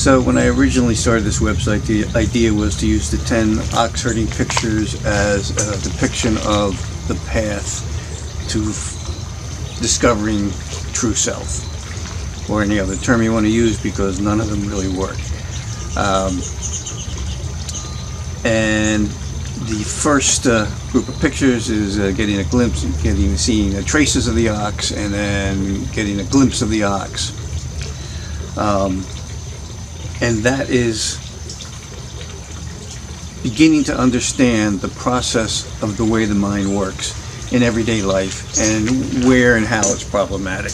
So when I originally started this website, the idea was to use the 10 ox herding pictures as a depiction of the path to discovering true self, or any other term you want to use, because none of them really work. And the first group of pictures is getting a glimpse, seeing the traces of the ox, and then getting a glimpse of the ox. And that is beginning to understand the process of the way the mind works in everyday life, and where and how it's problematic.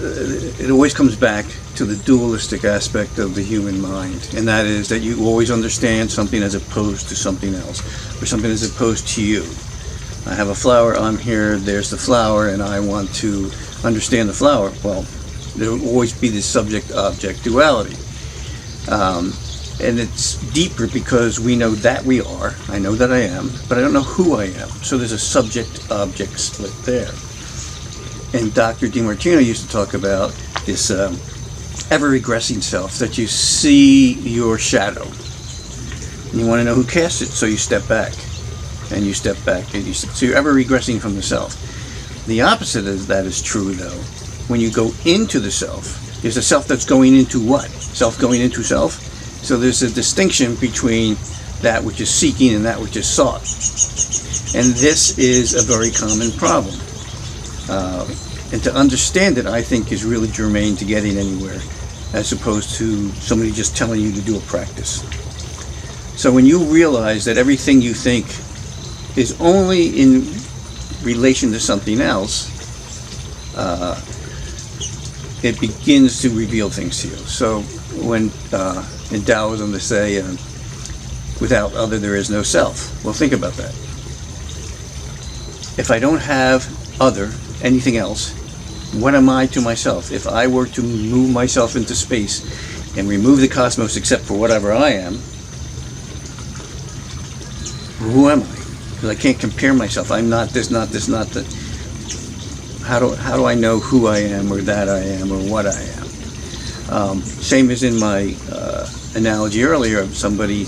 It always comes back to the dualistic aspect of the human mind, and that is that you always understand something as opposed to something else, or something as opposed to you. I have a flower, I'm here, there's the flower, and I want to understand the flower. Well, there will always be this subject-object duality. And it's deeper because we know that we are, I know that I am, but I don't know who I am. So there's a subject-object split there. And Dr. DiMartino used to talk about this ever-regressing self, that you see your shadow. And you want to know who cast it, so you step back. And you step back, and so you're ever-regressing from the self. The opposite of that is true, though. When you go into the self, there's a self that's going into what? Self going into self? So there's a distinction between that which is seeking and that which is sought. And this is a very common problem. And to understand it, I think, is really germane to getting anywhere, as opposed to somebody just telling you to do a practice. So when you realize that everything you think is only in relation to something else, it begins to reveal things to you. So when in Taoism they say, without other there is no self. Well, think about that. If I don't have other, anything else, what am I to myself? If I were to move myself into space and remove the cosmos except for whatever I am, who am I? Because I can't compare myself. I'm not this, not this, not that. How do I know who I am, or that I am, or what I am? Same as in my analogy earlier of somebody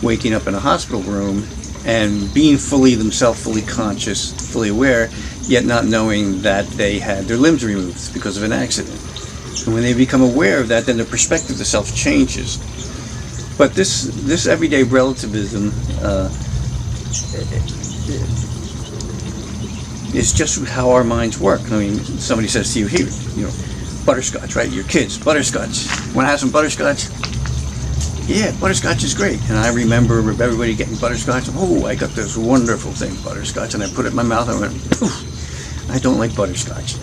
waking up in a hospital room and being fully themselves, fully conscious, fully aware, yet not knowing that they had their limbs removed because of an accident. And when they become aware of that, then the perspective of the self changes. But this everyday relativism is just how our minds work. I mean, somebody says to you, here, butterscotch, right? Your kids, butterscotch. Want to have some butterscotch? Yeah, butterscotch is great. And I remember everybody getting butterscotch. Oh, I got this wonderful thing, butterscotch, and I put it in my mouth and I went, poof, I don't like butterscotch.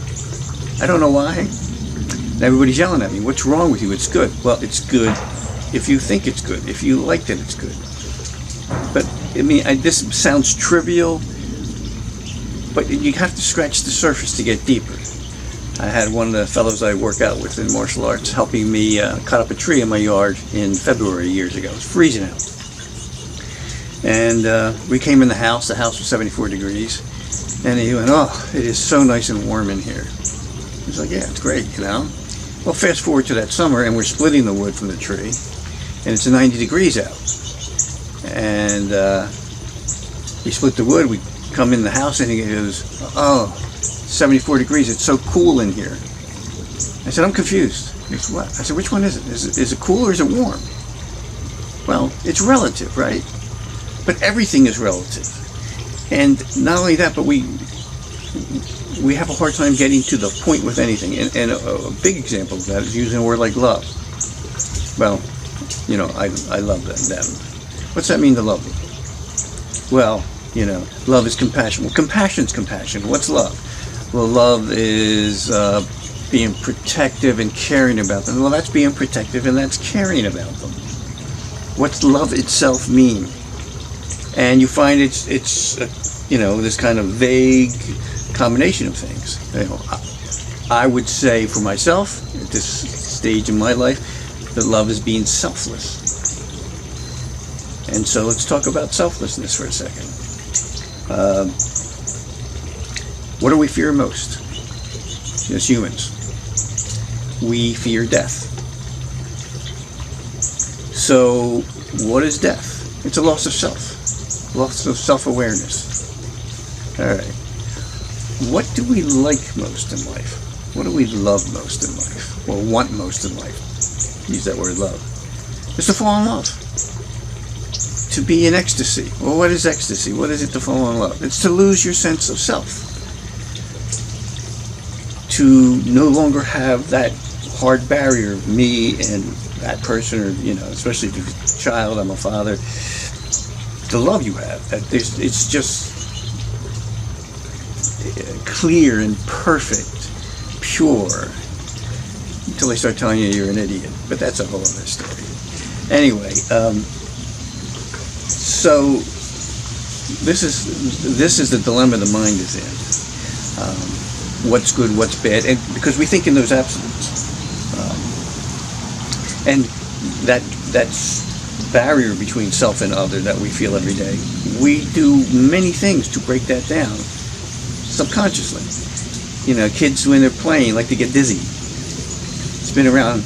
I don't know why. And everybody's yelling at me, what's wrong with you? It's good. Well, it's good if you think it's good. If you liked it, it's good. But, I mean, this sounds trivial, but you have to scratch the surface to get deeper. I had one of the fellows I work out with in martial arts helping me cut up a tree in my yard in February years ago. It was freezing out. And we came in the house was 74 degrees, and he went, oh, it is so nice and warm in here. He was like, yeah, it's great, Well, fast forward to that summer, and we're splitting the wood from the tree, and it's 90 degrees out. And we split the wood, we come in the house, and he goes, oh, 74 degrees, it's so cool in here. I said, I'm confused. He goes, what? I said, which one is it? Is it cool or is it warm? Well, it's relative, right? But everything is relative. And not only that, but we have a hard time getting to the point with anything. And a big example of that is using a word like love. Well, I love them. What's that mean to love them? Well, love is compassion. Well, compassion's compassion. What's love? Well, love is being protective and caring about them. Well, that's being protective and that's caring about them. What's love itself mean? And you find it's this kind of vague combination of things. I would say for myself, at this stage in my life, that love is being selfless. And so let's talk about selflessness for a second. What do we fear most as humans? we fear death. So, what is death? It's a loss of self, loss of self-awareness. All right. What do we like most in life? What do we love most in life, or want most in life? Use that word, love. It's to fall in love. To be in ecstasy. Well, what is ecstasy? What is it to fall in love? It's to lose your sense of self. To no longer have that hard barrier of me and that person, or, especially if you're a child, I'm a father, the love you have. It's just clear and perfect, pure, until they start telling you you're an idiot. But that's a whole other story. Anyway, so this is the dilemma the mind is in. What's good, what's bad, and because we think in those absolutes, and that barrier between self and other that we feel every day, we do many things to break that down subconsciously. Kids when they're playing like to get dizzy, spin around,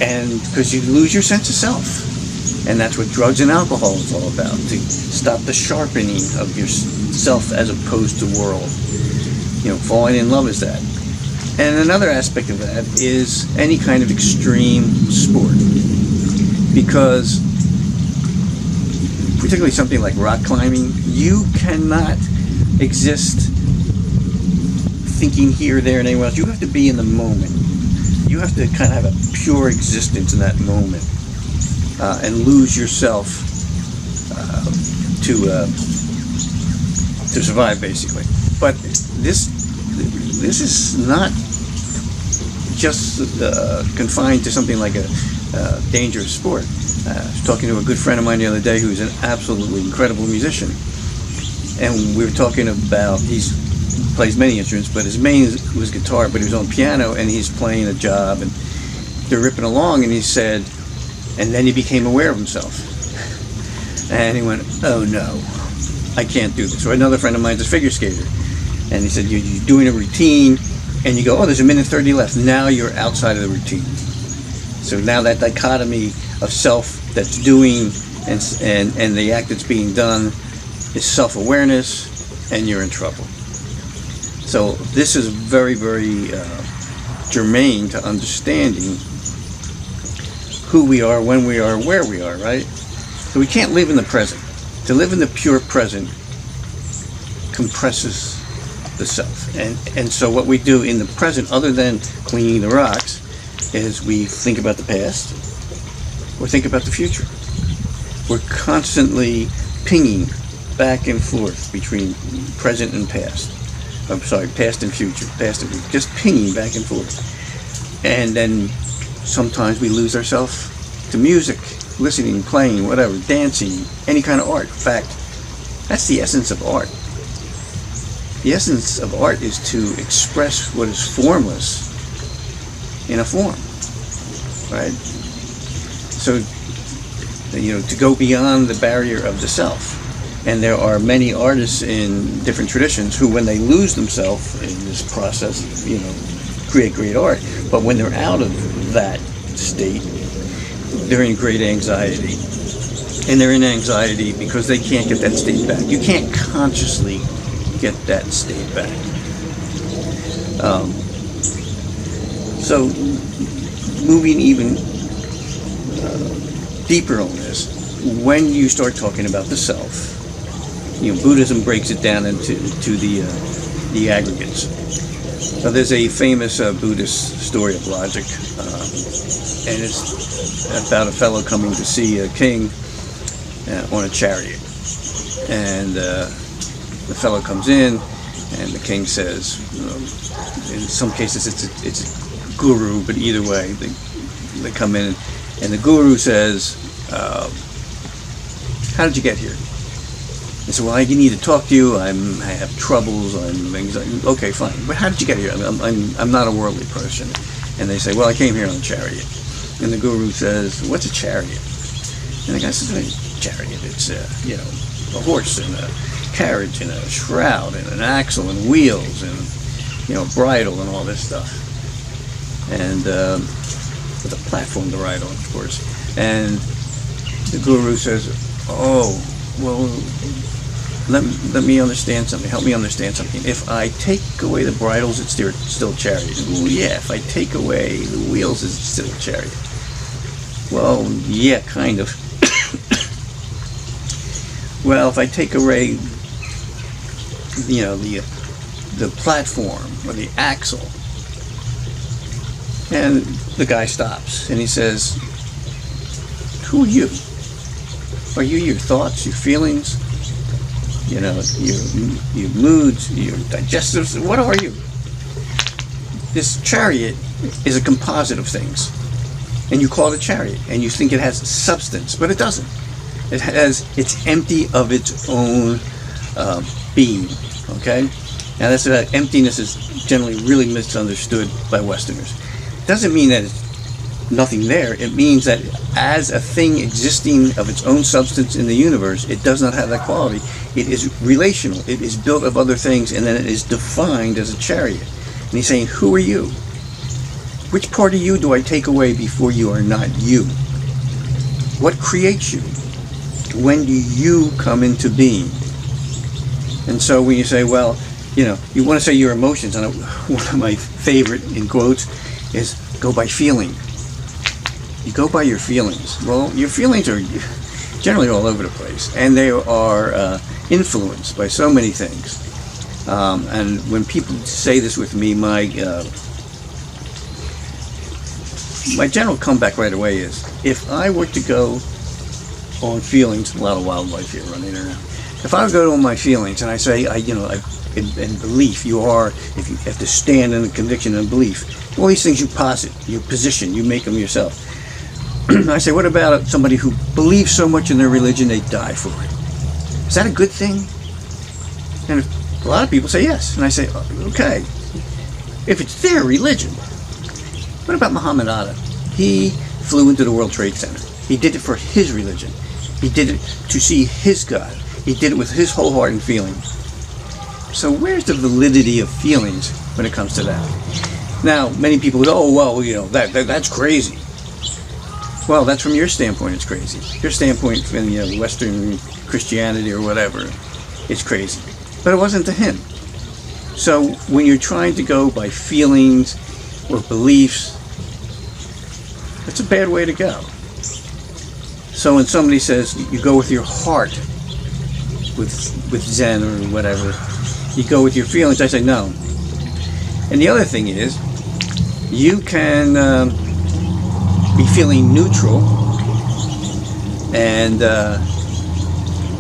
and because you lose your sense of self. And that's what drugs and alcohol is all about, to stop the sharpening of yourself as opposed to world. Falling in love is that. And another aspect of that is any kind of extreme sport. Because, particularly something like rock climbing, you cannot exist thinking here, there, and anywhere else. You have to be in the moment. You have to kind of have a pure existence in that moment. And lose yourself to survive, basically. But this is not just confined to something like a dangerous sport. I was talking to a good friend of mine the other day who's an absolutely incredible musician, and we were talking about, he plays many instruments, but his main was guitar, but he was on piano, and he's playing a job, and they're ripping along, and he said, and then he became aware of himself. And he went, oh no, I can't do this. Or another friend of mine is a figure skater. And he said, you're doing a routine, and you go, oh, there's 1:30 left. Now you're outside of the routine. So now that dichotomy of self that's doing and the act that's being done is self-awareness, and you're in trouble. So this is very, very germane to understanding who we are, when we are, where we are, right? So we can't live in the present. To live in the pure present compresses the self. And so what we do in the present, other than cleaning the rocks, is we think about the past or think about the future. We're constantly pinging back and forth between present and past. I'm sorry, past and future, just pinging back and forth. And then sometimes we lose ourselves to music, listening, playing, whatever, dancing, any kind of art. In fact, that's the essence of art. The essence of art is to express what is formless in a form, right? So, to go beyond the barrier of the self. And there are many artists in different traditions who, when they lose themselves in this process, create great art. But when they're out of that state, they're in great anxiety. And they're in anxiety because they can't get that state back. You can't consciously get that state back. So, moving even deeper on this, when you start talking about the self, Buddhism breaks it down into the aggregates. Now, there's a famous Buddhist story of logic, and it's about a fellow coming to see a king on a chariot. And the fellow comes in, and the king says, in some cases it's a guru, but either way, they come in, and the guru says, how did you get here? They said, well, I need to talk to you. I have troubles. I'm anxiety. Okay, fine. But how did you get here? I'm not a worldly person. And they say, well, I came here on a chariot. And the guru says, what's a chariot? And the guy says, chariot, it's a horse and a carriage and a shroud and an axle and wheels and bridle and all this stuff. and with a platform to ride on, of course. And the guru says, "Oh, well, let me understand something. Help me understand something. If I take away the bridles, it's still chariot." Well, yeah. If I take away the wheels, it's still chariot. Well, yeah, kind of. Well, if I take away, the platform or the axle, and the guy stops and he says, "Who are you? Are you your thoughts, your feelings? Your moods, your digestives? What are you?" This chariot is a composite of things, and you call it a chariot, and you think it has substance, but it doesn't. It's empty of its own being. Okay, now that's about emptiness is generally really misunderstood by Westerners. It doesn't mean that it's nothing there. It means that as a thing existing of its own substance in the universe, it does not have that quality. It is relational. It is built of other things, and then it is defined as a chariot. And he's saying, "Who are you? Which part of you do I take away before you are not you? What creates you? When do you come into being?" And so when you say, well, you want to say your emotions, and one of my favorite, in quotes, is go by feeling. You go by your feelings. Well, your feelings are generally all over the place, and they are influenced by so many things. And when people say this with me, my general comeback right away is, if I were to go on feelings, a lot of wildlife here running around. If I go on my feelings and I say, in belief, if you have to stand in a conviction and belief, all these things you posit, you position, you make them yourself. I say, what about somebody who believes so much in their religion they die for it? Is that a good thing? And a lot of people say yes. And I say, okay, if it's their religion. What about Muhammad Ali? He flew into the World Trade Center. He did it for his religion. He did it to see his God. He did it with his whole heart and feeling. So where's the validity of feelings when it comes to that? Now, many people go, "Oh, well, that's crazy." Well, that's from your standpoint, it's crazy. Your standpoint from Western Christianity or whatever, it's crazy. But it wasn't to him. So when you're trying to go by feelings or beliefs, it's a bad way to go. So when somebody says you go with your heart, with Zen or whatever, you go with your feelings, I say no. And the other thing is, you can be feeling neutral and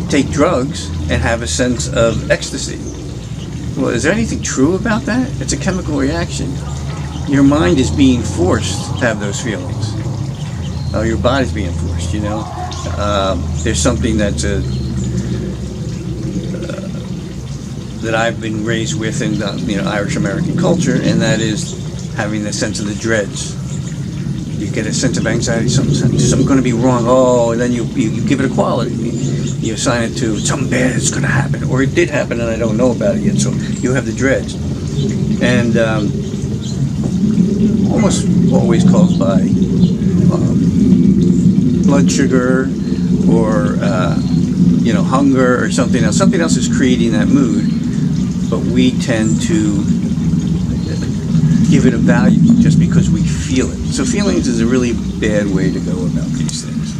take drugs and have a sense of ecstasy. Well, is there anything true about that? It's a chemical reaction. Your mind is being forced to have those feelings. Your body's being forced, There's something that's that I've been raised with in Irish American culture, and that is having the sense of the dreads. You get a sense of anxiety, something's going to be wrong. Oh, and then you give it a quality. You assign it to something bad is going to happen, or it did happen and I don't know about it yet. So you have the dreads, and almost always caused by blood sugar or hunger or something else. Something else is creating that mood, but we tend to give it a value just because we feel it. So feelings is a really bad way to go about these things.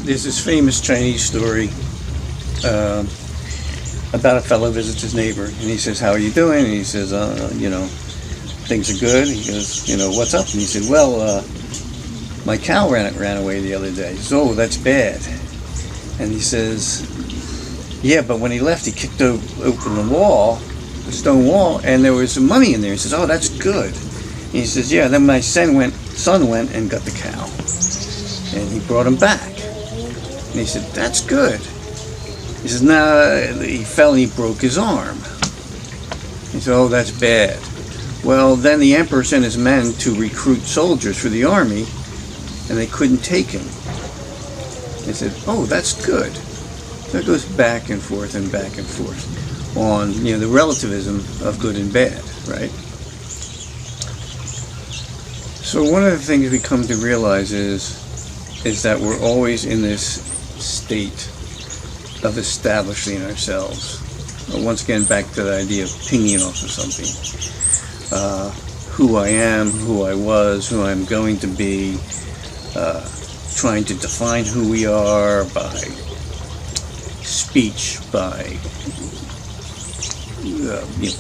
There's this famous Chinese story about a fellow visits his neighbor, and he says, "How are you doing?" And he says, "Things are good." He goes, "What's up?" And he said, "Well, my cow ran away the other day." He says, "Oh, that's bad." And he says, "Yeah, but when he left, he kicked open the stone wall, and there was some money in there." He says, "Oh, that's good." And he says, "Yeah, then my son went and got the cow, and he brought him back." And he said, "That's good." He says, "No, he fell and he broke his arm." He said, "Oh, that's bad." Well, then the emperor sent his men to recruit soldiers for the army, and they couldn't take him. He said, "Oh, that's good." So it goes back and forth on the relativism of good and bad, right? So one of the things we come to realize is that we're always in this state of establishing ourselves. Once again, back to the idea of pinging off of something. Who I am, who I was, who I'm going to be, trying to define who we are by speech, by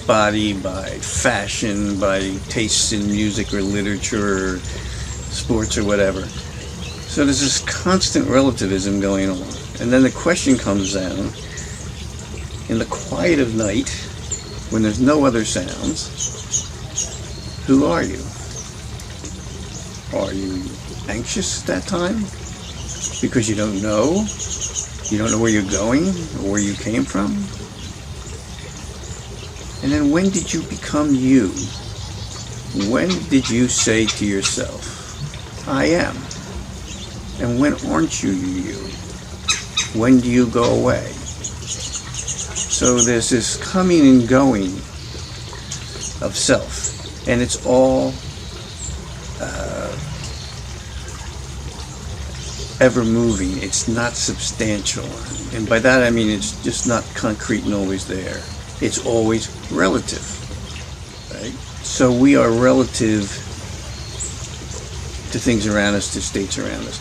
body, by fashion, by tastes in music or literature or sports or whatever. So there's this constant relativism going on. And then the question comes down, in the quiet of night, when there's no other sounds, who are you? Are you anxious at that time? Because you don't know? You don't know where you're going or where you came from? And then when did you become you? When did you say to yourself, I am? And when aren't you? When do you go away? So there's this coming and going of self, and it's all ever moving. It's not substantial, and by that I mean it's just not concrete and always there. It's always relative, right? So we are relative to things around us, to states around us.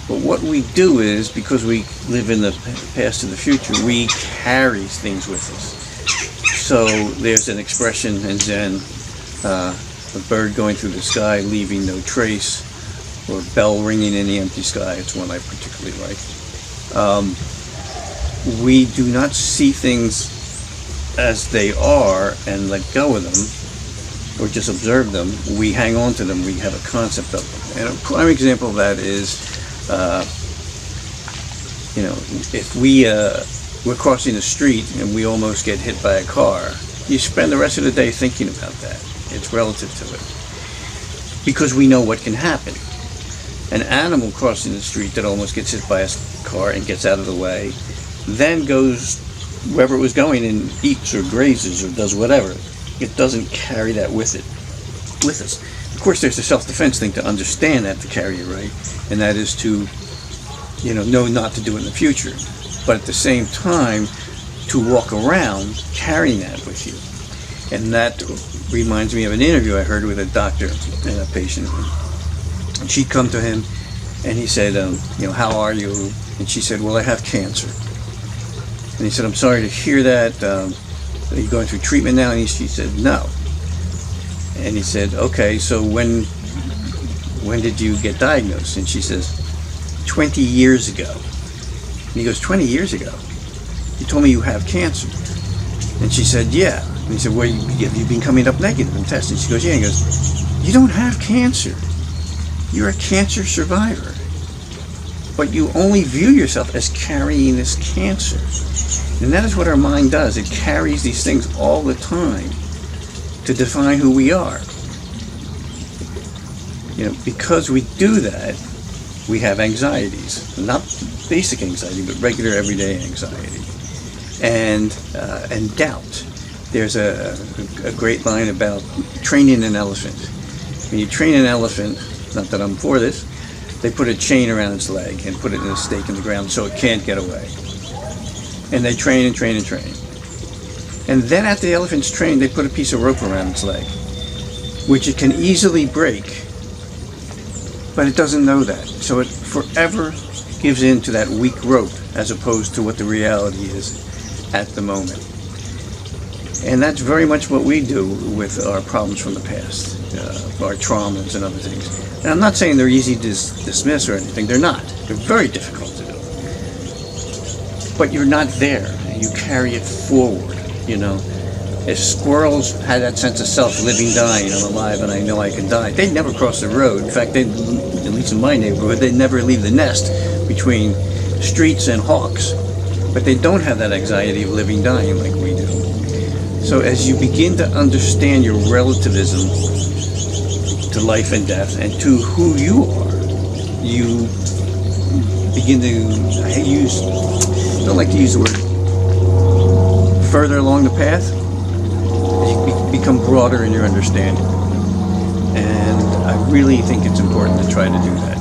But what we do is, because we live in the past and the future, we carry things with us. So there's an expression in Zen, a bird going through the sky, leaving no trace, or a bell ringing in the empty sky. It's one I particularly like. We do not see things as they are and let go of them, or just observe them. We hang on to them. We have a concept of them. And a prime example of that is, if we're crossing the street and we almost get hit by a car, you spend the rest of the day thinking about that. It's relative to it. Because we know what can happen. An animal crossing the street that almost gets hit by a car and gets out of the way, then goes wherever it was going and eats or grazes or does whatever. It doesn't carry that with us. Of course, there's a self-defense thing to understand that, to carry it right, and that is to, know not to do it in the future. But at the same time, to walk around carrying that with you. And that reminds me of an interview I heard with a doctor and a patient. And she'd come to him, and he said, how are you? And she said, well, I have cancer. And he said, I'm sorry to hear that. Are you going through treatment now? And she said, no. And he said, okay, so when did you get diagnosed? And she says, 20 years ago. And he goes, 20 years ago? You told me you have cancer. And she said, yeah. And he said, well, have you been coming up negative in tests? And she goes, yeah. And he goes, you don't have cancer. You're a cancer survivor. But you only view yourself as carrying this cancer. And that is what our mind does. It carries these things all the time to define who we are. Because we do that, we have anxieties. Not basic anxiety, but regular everyday anxiety. And doubt. There's a great line about training an elephant. When you train an elephant, not that I'm for this, they put a chain around its leg and put it in a stake in the ground so it can't get away. And they train and train and train. And then after the elephant's trained, they put a piece of rope around its leg, which it can easily break, but it doesn't know that. So it forever gives in to that weak rope as opposed to what the reality is at the moment. And that's very much what we do with our problems from the past, our traumas and other things. And I'm not saying they're easy to dismiss or anything. They're not. They're very difficult to do. But you're not there. You carry it forward, If squirrels had that sense of self, living, dying, I'm alive and I know I can die, they'd never cross the road. In fact, at least in my neighborhood, they'd never leave the nest between streets and hawks. But they don't have that anxiety of living, dying like we do. So as you begin to understand your relativism to life and death and to who you are, you begin to I don't like to use the word further along the path. You become broader in your understanding. And I really think it's important to try to do that.